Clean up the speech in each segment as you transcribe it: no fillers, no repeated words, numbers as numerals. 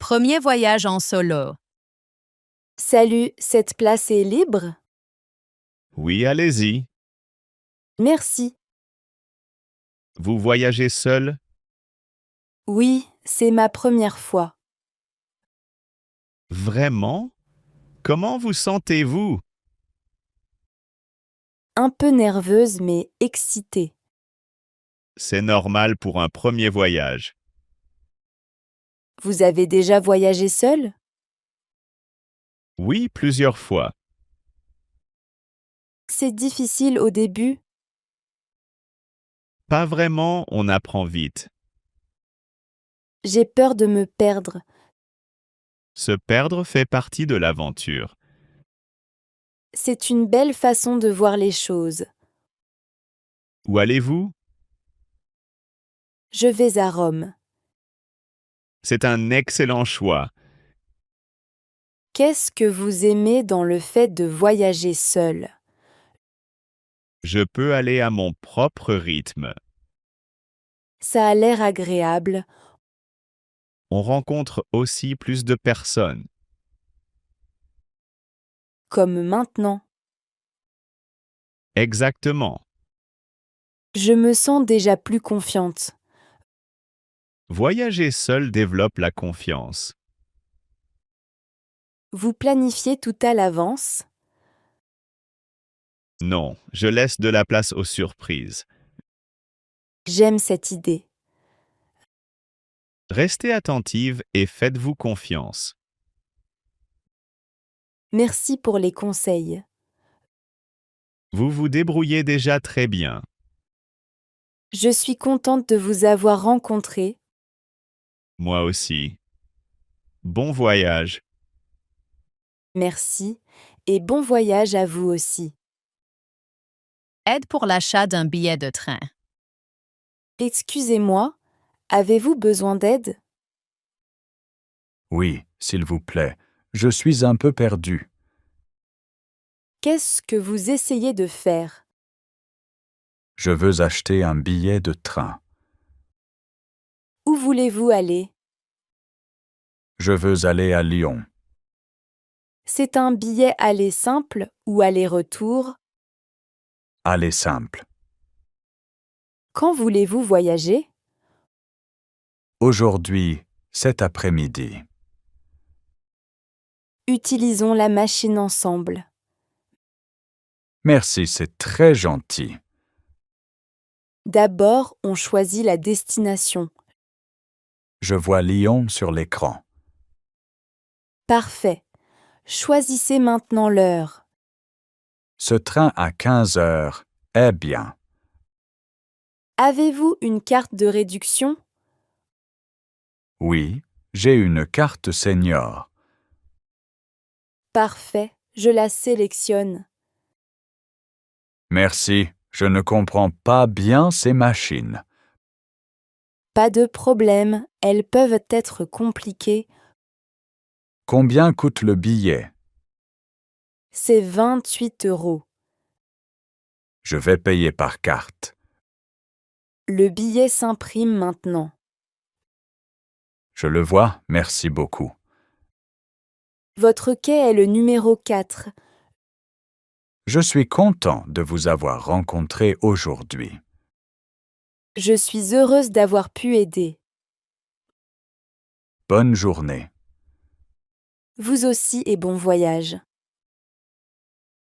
Premier voyage en solo. Salut, cette place est libre? Oui, allez-y. Merci. Vous voyagez seul? Oui, c'est ma première fois. Vraiment? Comment vous sentez-vous? Un peu nerveuse mais excitée. C'est normal pour un premier voyage. Vous avez déjà voyagé seul? Oui, plusieurs fois. C'est difficile au début? Pas vraiment, on apprend vite. J'ai peur de me perdre. Se perdre fait partie de l'aventure. C'est une belle façon de voir les choses. Où allez-vous? Je vais à Rome. C'est un excellent choix. Qu'est-ce que vous aimez dans le fait de voyager seul? Je peux aller à mon propre rythme. Ça a l'air agréable. On rencontre aussi plus de personnes. Comme maintenant. Exactement. Je me sens déjà plus confiante. Voyager seul développe la confiance. Vous planifiez tout à l'avance? Non, je laisse de la place aux surprises. J'aime cette idée. Restez attentive et faites-vous confiance. Merci pour les conseils. Vous vous débrouillez déjà très bien. Je suis contente de vous avoir rencontré. Moi aussi. Bon voyage. Merci et bon voyage à vous aussi. Aide pour l'achat d'un billet de train. Excusez-moi, avez-vous besoin d'aide? Oui, s'il vous plaît, je suis un peu perdu. Qu'est-ce que vous essayez de faire? Je veux acheter un billet de train. Où voulez-vous aller? Je veux aller à Lyon. C'est un billet aller simple ou aller-retour? Aller simple. Quand voulez-vous voyager? Aujourd'hui, cet après-midi. Utilisons la machine ensemble. Merci, c'est très gentil. D'abord, on choisit la destination. Je vois Lyon sur l'écran. Parfait. Choisissez maintenant l'heure. Ce train à 15 heures est bien. Avez-vous une carte de réduction? Oui, j'ai une carte senior. Parfait, je la sélectionne. Merci, je ne comprends pas bien ces machines. Pas de problème, elles peuvent être compliquées. Combien coûte le billet? C'est 28 €. Je vais payer par carte. Le billet s'imprime maintenant. Je le vois, merci beaucoup. Votre quai est le numéro 4. Je suis content de vous avoir rencontré aujourd'hui. Je suis heureuse d'avoir pu aider. Bonne journée. Vous aussi et bon voyage.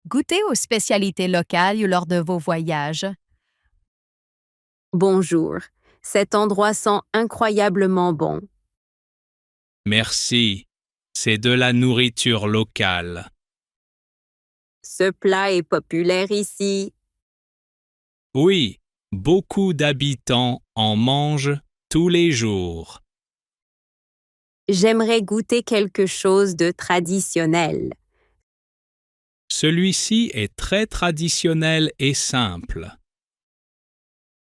Goûtez aux spécialités locales lors de vos voyages. Bonjour, cet endroit sent incroyablement bon. Merci. C'est de la nourriture locale. Ce plat est populaire ici. Oui, beaucoup d'habitants en mangent tous les jours. J'aimerais goûter quelque chose de traditionnel. Celui-ci est très traditionnel et simple.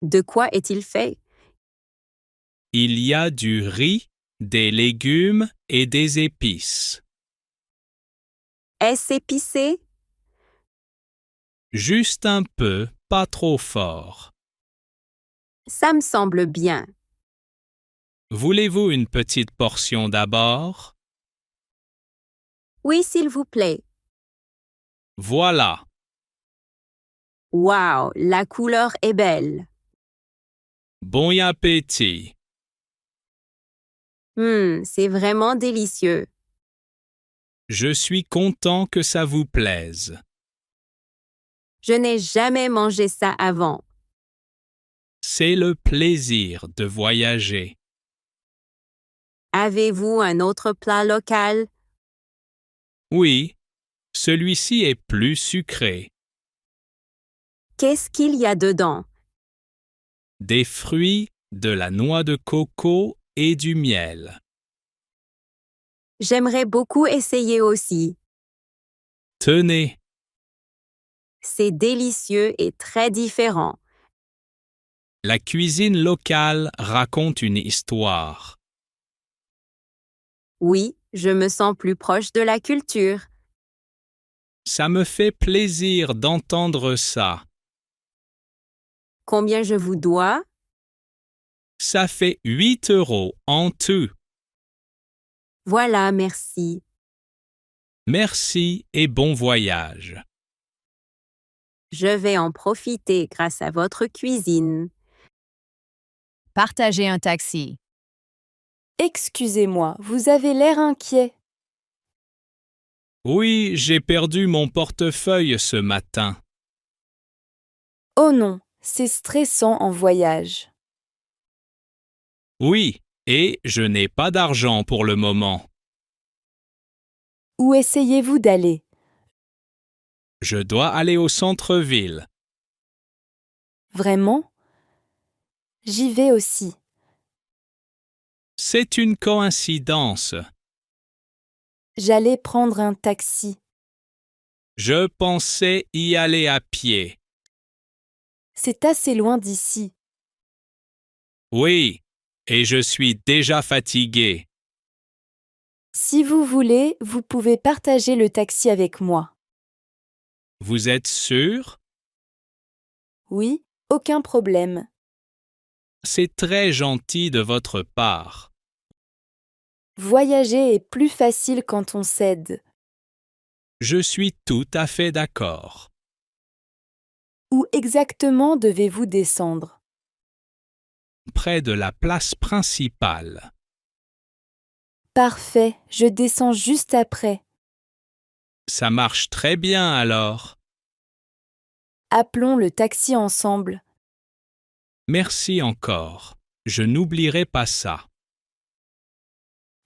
De quoi est-il fait? Il y a du riz, des légumes et des épices. Est-ce épicé? Juste un peu, pas trop fort. Ça me semble bien. Voulez-vous une petite portion d'abord? Oui, s'il vous plaît. Voilà. Wow, la couleur est belle. Bon appétit. C'est vraiment délicieux. Je suis content que ça vous plaise. Je n'ai jamais mangé ça avant. C'est le plaisir de voyager. Avez-vous un autre plat local? Oui, celui-ci est plus sucré. Qu'est-ce qu'il y a dedans? Des fruits, de la noix de coco et du miel. J'aimerais beaucoup essayer aussi. Tenez, C'est délicieux et très différent. la cuisine locale raconte une histoire. Oui, je me sens plus proche de la culture. Ça me fait plaisir d'entendre ça. Combien je vous dois? Ça fait 8 € en tout. Voilà, merci. Merci et bon voyage. Je vais en profiter grâce à votre cuisine. Partager un taxi. Excusez-moi, vous avez l'air inquiet. Oui, j'ai perdu mon portefeuille ce matin. Oh non, c'est stressant en voyage. Oui, et je n'ai pas d'argent pour le moment. Où essayez-vous d'aller? Je dois aller au centre-ville. Vraiment? J'y vais aussi. C'est une coïncidence. J'allais prendre un taxi. Je pensais y aller à pied. C'est assez loin d'ici. Oui, et je suis déjà fatigué. Si vous voulez, vous pouvez partager le taxi avec moi. Vous êtes sûr? Oui, aucun problème. C'est très gentil de votre part. Voyager est plus facile quand on s'aide. Je suis tout à fait d'accord. Où exactement devez-vous descendre? Près de la place principale. Parfait, je descends juste après. Ça marche très bien alors. Appelons le taxi ensemble. Merci encore. Je n'oublierai pas ça.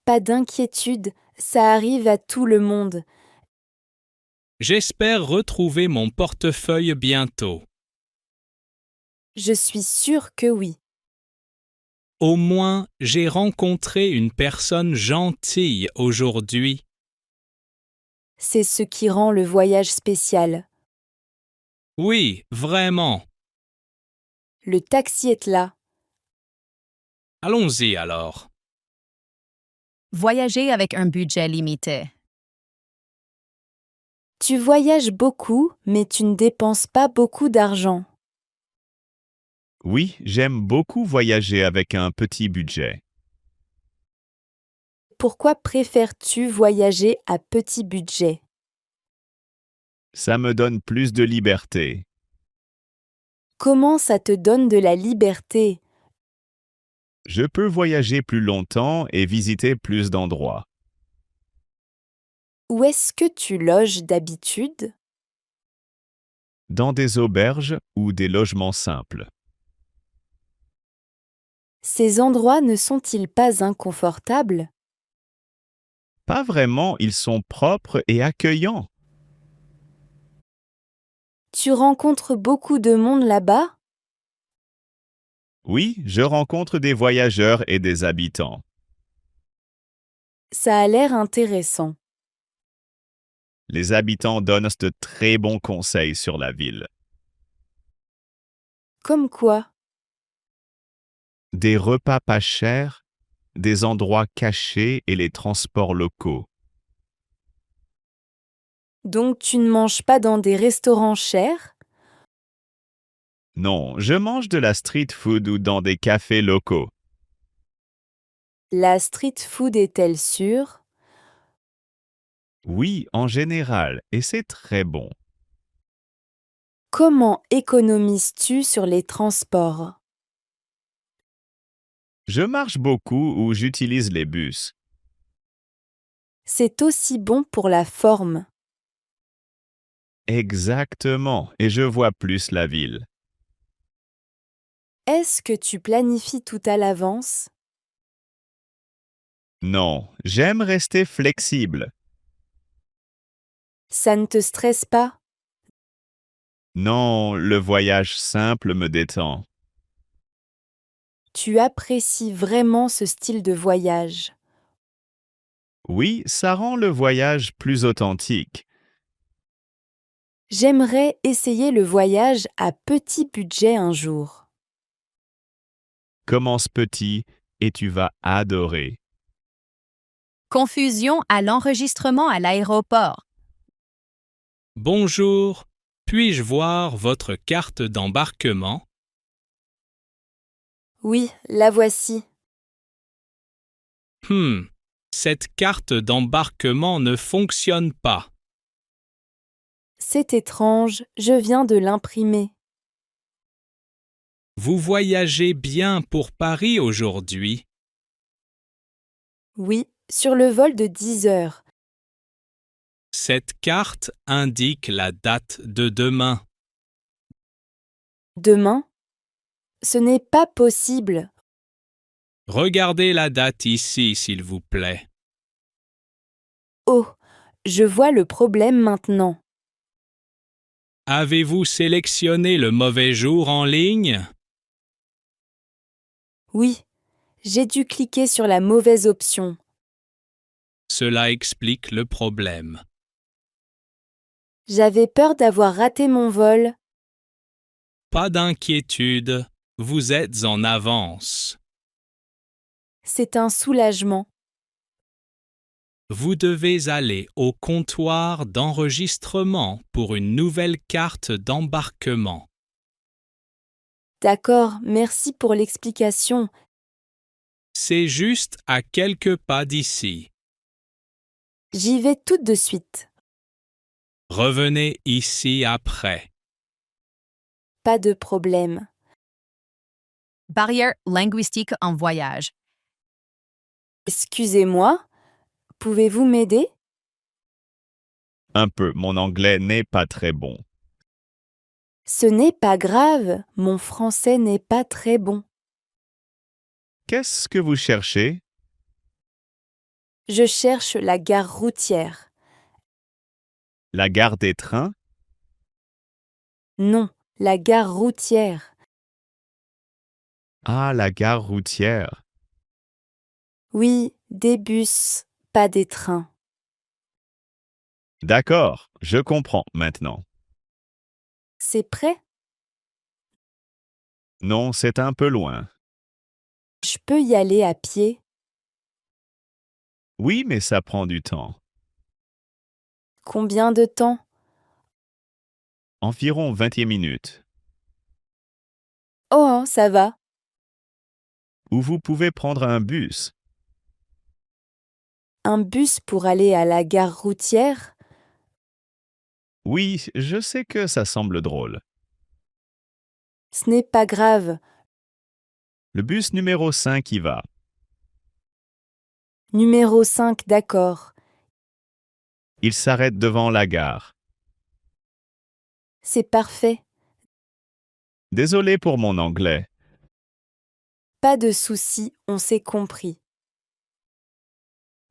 Pas d'inquiétude, ça arrive à tout le monde. J'espère retrouver mon portefeuille bientôt. Je suis sûre que oui. Au moins, j'ai rencontré une personne gentille aujourd'hui. C'est ce qui rend le voyage spécial. Oui, vraiment. Le taxi est là. Allons-y alors. Voyager avec un budget limité. Tu voyages beaucoup, mais tu ne dépenses pas beaucoup d'argent. Oui, j'aime beaucoup voyager avec un petit budget. Pourquoi préfères-tu voyager à petit budget? Ça me donne plus de liberté. Comment ça te donne de la liberté? Je peux voyager plus longtemps et visiter plus d'endroits. Où est-ce que tu loges d'habitude? Dans des auberges ou des logements simples. Ces endroits ne sont-ils pas inconfortables? Pas vraiment, ils sont propres et accueillants. Tu rencontres beaucoup de monde là-bas? Oui, je rencontre des voyageurs et des habitants. Ça a l'air intéressant. Les habitants donnent de très bons conseils sur la ville. Comme quoi? Des repas pas chers, des endroits cachés et les transports locaux. Donc tu ne manges pas dans des restaurants chers? Non, je mange de la street food ou dans des cafés locaux. La street food est-elle sûre? Oui, en général, et c'est très bon. Comment économises-tu sur les transports? Je marche beaucoup ou j'utilise les bus. C'est aussi bon pour la forme. Exactement, et je vois plus la ville. Est-ce que tu planifies tout à l'avance? Non, j'aime rester flexible. Ça ne te stresse pas? Non, le voyage simple me détend. Tu apprécies vraiment ce style de voyage. Oui, ça rend le voyage plus authentique. J'aimerais essayer le voyage à petit budget un jour. Commence petit et tu vas adorer. Confusion à l'enregistrement à l'aéroport. Bonjour, puis-je voir votre carte d'embarquement? Oui, la voici. Cette carte d'embarquement ne fonctionne pas. C'est étrange, je viens de l'imprimer. Vous voyagez bien pour Paris aujourd'hui? Oui, sur le vol de 10 heures. Cette carte indique la date de demain. Demain? Ce n'est pas possible. Regardez la date ici, s'il vous plaît. Oh, je vois le problème maintenant. Avez-vous sélectionné le mauvais jour en ligne? Oui, j'ai dû cliquer sur la mauvaise option. Cela explique le problème. J'avais peur d'avoir raté mon vol. Pas d'inquiétude, vous êtes en avance. C'est un soulagement. Vous devez aller au comptoir d'enregistrement pour une nouvelle carte d'embarquement. D'accord, merci pour l'explication. C'est juste à quelques pas d'ici. J'y vais tout de suite. Revenez ici après. Pas de problème. Barrière linguistique en voyage. Excusez-moi, pouvez-vous m'aider? Un peu, mon anglais n'est pas très bon. Ce n'est pas grave, mon français n'est pas très bon. Qu'est-ce que vous cherchez? Je cherche la gare routière. La gare des trains? Non, la gare routière. Ah, la gare routière. Oui, des bus, pas des trains. D'accord, je comprends maintenant. C'est prêt? Non, c'est un peu loin. Je peux y aller à pied. Oui, mais ça prend du temps. Combien de temps? Environ 20 minutes. Oh, ça va. Ou vous pouvez prendre un bus. Un bus pour aller à la gare routière? Oui, je sais que ça semble drôle. Ce n'est pas grave. Le bus numéro 5 y va. Numéro 5, d'accord. Il s'arrête devant la gare. C'est parfait. Désolé pour mon anglais. Pas de souci, on s'est compris.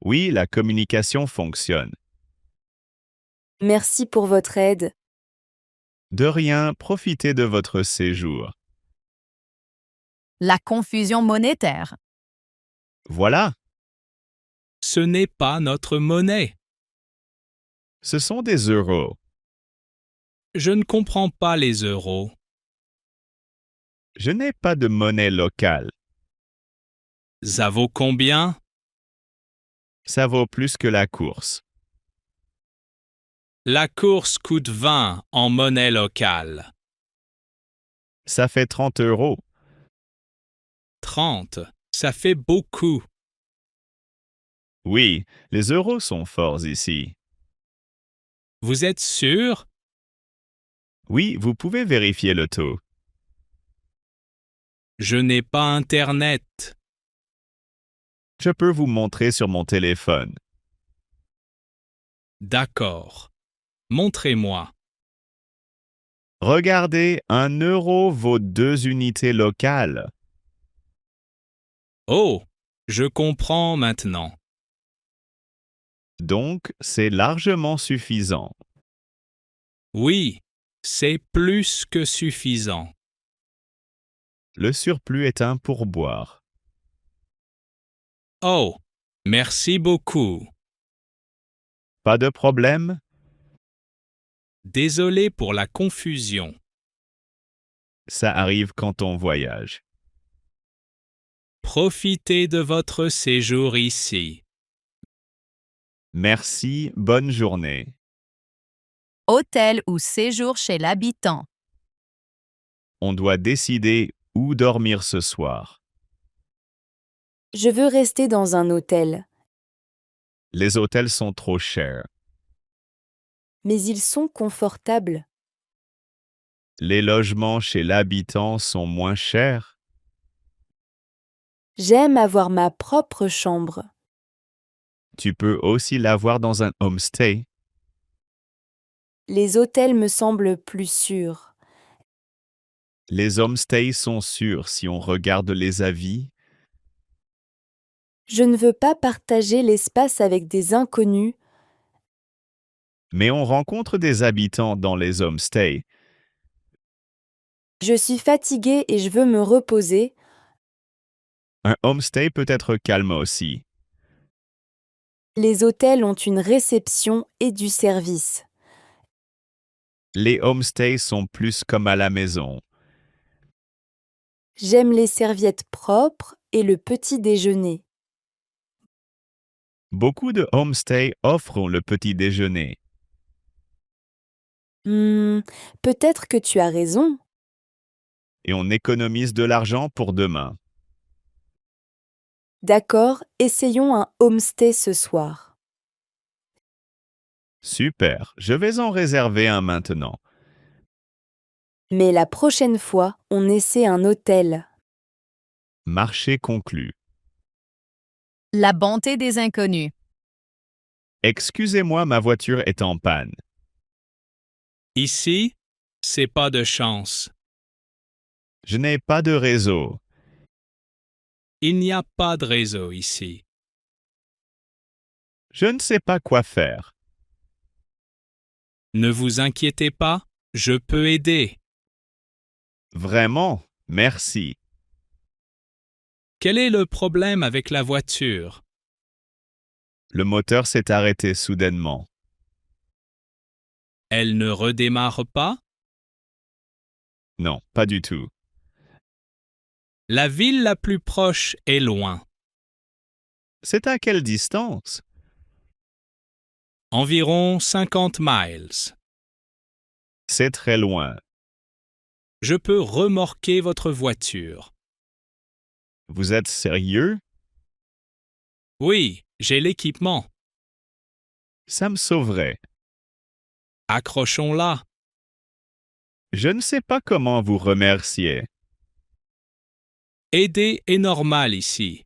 Oui, la communication fonctionne. Merci pour votre aide. De rien, profitez de votre séjour. La confusion monétaire. Voilà, Ce n'est pas notre monnaie. ce sont des euros. Je ne comprends pas les euros. Je n'ai pas de monnaie locale. Ça vaut combien? Ça vaut plus que la course. La course coûte 20 en monnaie locale. Ça fait 30 euros. 30, ça fait beaucoup. Oui, les euros sont forts ici. Vous êtes sûr? Oui, vous pouvez vérifier le taux. Je n'ai pas Internet. Je peux vous montrer sur mon téléphone. D'accord. Montrez-moi. Regardez, 1 euro vaut 2 unités locales. Oh, je comprends maintenant. Donc, c'est largement suffisant. Oui, c'est plus que suffisant. Le surplus est un pourboire. Oh, merci beaucoup. Pas de problème? Désolé pour la confusion. Ça arrive quand on voyage. Profitez de votre séjour ici. Merci, bonne journée. Hôtel ou séjour chez l'habitant. On doit décider où dormir ce soir. Je veux rester dans un hôtel, Les hôtels sont trop chers. mais ils sont confortables. Les logements chez l'habitant sont moins chers. J'aime avoir ma propre chambre. Tu peux aussi l'avoir dans un homestay. Les hôtels me semblent plus sûrs. Les homestays sont sûrs si on regarde les avis. Je ne veux pas partager l'espace avec des inconnus. Mais on rencontre des habitants dans les homestays. Je suis fatiguée et je veux me reposer. Un homestay peut être calme aussi. Les hôtels ont une réception et du service. Les homestays sont plus comme à la maison. J'aime les serviettes propres et le petit déjeuner. Beaucoup de homestays offrent le petit déjeuner. Peut-être que tu as raison. Et on économise de l'argent pour demain. D'accord, essayons un homestay ce soir. Super, je vais en réserver un maintenant. Mais la prochaine fois, on essaie un hôtel. Marché conclu. La bonté des inconnus. Excusez-moi, ma voiture est en panne. Ici, c'est pas de chance. Je n'ai pas de réseau. Il n'y a pas de réseau ici. Je ne sais pas quoi faire. Ne vous inquiétez pas, je peux aider. Vraiment, merci. Quel est le problème avec la voiture? Le moteur s'est arrêté soudainement. Elle ne redémarre pas? Non, pas du tout. La ville la plus proche est loin. C'est à quelle distance? Environ 50 miles. C'est très loin. Je peux remorquer votre voiture. Vous êtes sérieux? Oui, j'ai l'équipement. Ça me sauverait. Accrochons-la. Je ne sais pas comment vous remercier. Aider est normal ici.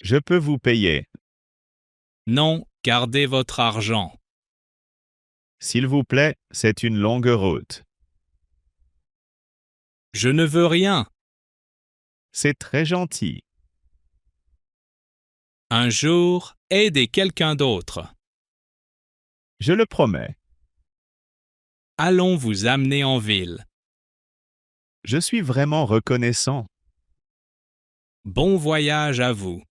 Je peux vous payer. Non, gardez votre argent. S'il vous plaît, c'est une longue route. Je ne veux rien. C'est très gentil. Un jour, aidez quelqu'un d'autre. Je le promets. Allons vous amener en ville. Je suis vraiment reconnaissant. Bon voyage à vous.